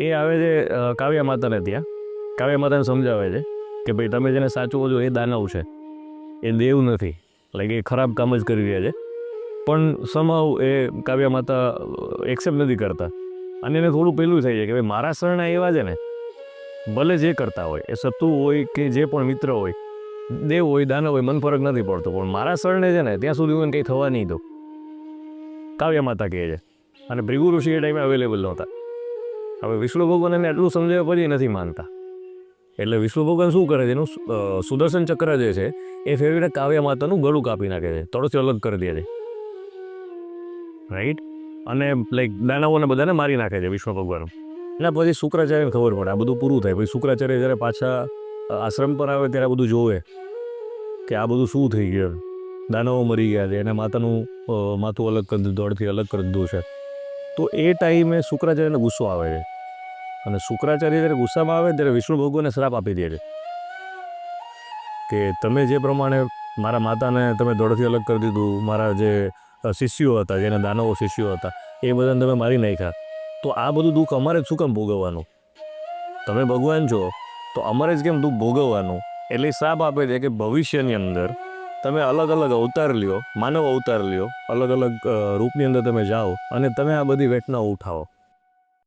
એ આવે છે કાવ્યા માતાને ત્યાં. કાવ્યા માતાને સમજાવે છે કે ભાઈ તમે જેને સાચવો છો એ દાનવ છે, એ દેવ નથી, લાઈક એ ખરાબ કામ જ કરી રહ્યા છે. પણ સમહાવ એ કાવ્યા માતા એક્સેપ્ટ નથી કરતા અને એને થોડું પેલું થઈ જાય કે ભાઈ મારા શરણા એવા છે ને, ભલે જે કરતા હોય એ શત્રુ હોય કે જે પણ મિત્ર હોય, દેવ હોય દાનવ હોય, મન ફરક નથી પડતો, પણ મારા શરણે છે ને ત્યાં સુધી હું કંઈ થવા નહીં દો, કાવ્યા માતા કહે છે. અને ભૃગુ ઋષિ એ ટાઈમે અવેલેબલ નહોતા. હવે વિષ્ણુ ભગવાન એને એટલું સમજાવ્યા પછી નથી માનતા, એટલે વિષ્ણુ ભગવાન શું કરે છે, એનું સુદર્શન ચક્ર જે છે એ ફેરવીને કાવ્યા માતાનું ગળું કાપી નાખે છે, તળથી અલગ કરી દે છે, રાઈટ. અને લાઈક દાનવોને બધાને મારી નાખે છે વિષ્ણુ ભગવાન. એના પછી શુક્રાચાર્યને ખબર પડે આ બધું પૂરું થાય. પછી શુક્રાચાર્ય જ્યારે પાછા આશ્રમ પર આવે ત્યારે આ બધું જોવે કે આ બધું શું થઈ ગયું, દાનવો મરી ગયા છે, એને માતાનું માથું અલગ કરી દીધું, દોડથી અલગ કરી દીધું છે. તો એ ટાઈમે શુક્રાચાર્યને ગુસ્સો આવે છે અને શુક્રાચાર્ય જ્યારે ગુસ્સામાં આવે ત્યારે વિષ્ણુ ભગવાનને શ્રાપ આપી દે છે કે તમે જે પ્રમાણે મારા માતાને તમે દોડથી અલગ કરી દીધું, મારા જે શિષ્યો હતા, જેના દાનવો શિષ્યો હતા, એ બધાને તમે મારી નાખ્યા, તો આ બધું દુઃખ અમારે જ શું કામ ભોગવવાનું? તમે ભગવાન છો તો અમારે જ કેમ દુઃખ ભોગવવાનું? એટલે શ્રાપ આપે છે કે ભવિષ્યની અંદર તમે અલગ અલગ અવતાર લ્યો, માનવ અવતાર લ્યો, અલગ અલગ રૂપની અંદર તમે જાઓ અને તમે આ બધી વેટના ઉઠાવો.